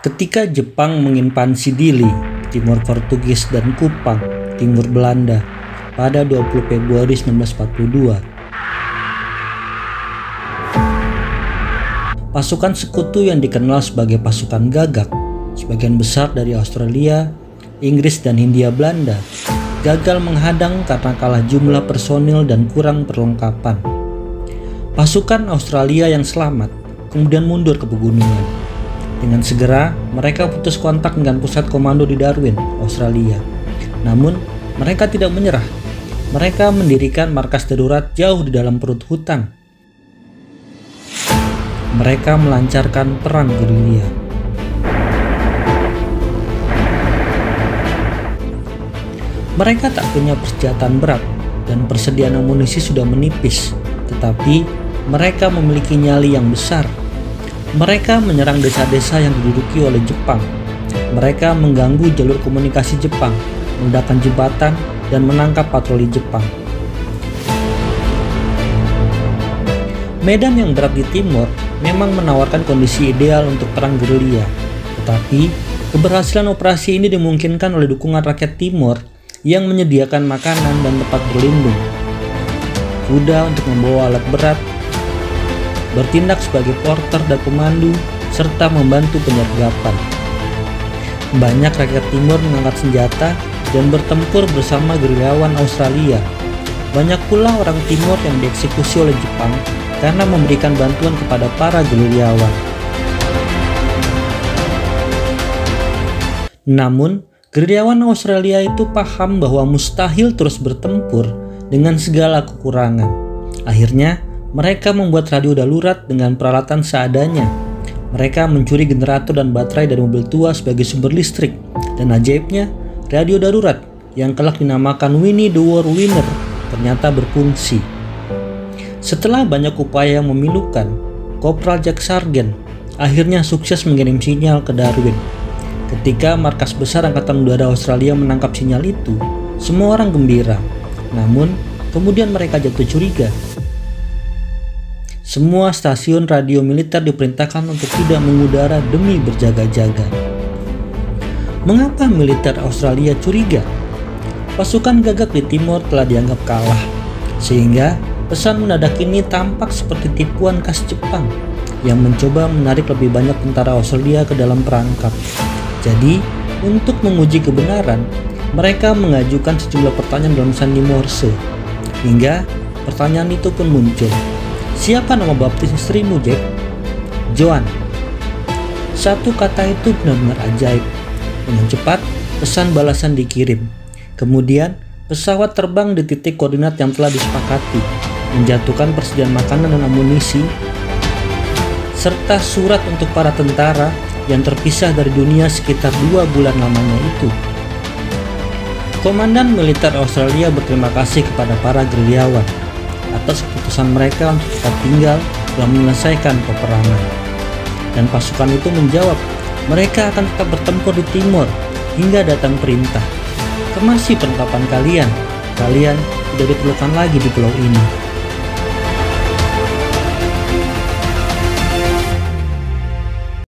Ketika Jepang menginvasi Dili, timur Portugis, dan Kupang, timur Belanda, pada 20 Februari 1942, pasukan sekutu yang dikenal sebagai pasukan gagak, sebagian besar dari Australia, Inggris, dan Hindia Belanda, gagal menghadang karena kalah jumlah personil dan kurang perlengkapan. Pasukan Australia yang selamat kemudian mundur ke pegunungan. Dengan segera, mereka putus kontak dengan pusat komando di Darwin, Australia. Namun, mereka tidak menyerah. Mereka mendirikan markas darurat jauh di dalam perut hutan. Mereka melancarkan perang gerilya. Mereka tak punya persenjataan berat dan persediaan amunisi sudah menipis, tetapi mereka memiliki nyali yang besar. Mereka menyerang desa-desa yang diduduki oleh Jepang. Mereka mengganggu jalur komunikasi Jepang, meledakkan jembatan, dan menangkap patroli Jepang. Medan yang berat di timur memang menawarkan kondisi ideal untuk perang gerilya, tetapi keberhasilan operasi ini dimungkinkan oleh dukungan rakyat timur yang menyediakan makanan dan tempat berlindung, kuda untuk membawa alat berat, bertindak sebagai porter dan pemandu, serta membantu penyergapan. Banyak rakyat timur mengangkat senjata dan bertempur bersama gerilyawan Australia. Banyak pula orang timur yang dieksekusi oleh Jepang karena memberikan bantuan kepada para gerilyawan. Namun, gerilyawan Australia itu paham bahwa mustahil terus bertempur dengan segala kekurangan. Akhirnya, mereka membuat radio darurat dengan peralatan seadanya. Mereka mencuri generator dan baterai dari mobil tua sebagai sumber listrik. Dan ajaibnya, radio darurat yang kelak dinamakan Winnie the War Winner ternyata berfungsi. Setelah banyak upaya yang memilukan, Kopral Jack Sargent akhirnya sukses mengirim sinyal ke Darwin. Ketika markas besar Angkatan Udara Australia menangkap sinyal itu, semua orang gembira. Namun, kemudian mereka jatuh curiga. Semua stasiun radio militer diperintahkan untuk tidak mengudara demi berjaga-jaga. Mengapa militer Australia curiga? Pasukan gagak di timur telah dianggap kalah, sehingga pesan mendadak ini tampak seperti tipuan khas Jepang yang mencoba menarik lebih banyak tentara Australia ke dalam perangkap. Jadi, untuk menguji kebenaran, mereka mengajukan sejumlah pertanyaan dalam sandi Morse. Hingga pertanyaan itu pun muncul. Siapa nama baptis istrimu, Jack? Joan. Satu kata itu benar-benar ajaib. Dengan cepat, pesan balasan dikirim. Kemudian, pesawat terbang di titik koordinat yang telah disepakati, menjatuhkan persediaan makanan dan amunisi, serta surat untuk para tentara yang terpisah dari dunia sekitar 2 bulan lamanya itu. Komandan militer Australia berterima kasih kepada para gerilyawan atas keputusan mereka untuk tetap tinggal dalam menyelesaikan peperangan. Dan pasukan itu menjawab, mereka akan tetap bertempur di timur hingga datang perintah. Kemasi perlengkapan kalian tidak diperlukan lagi di pulau ini.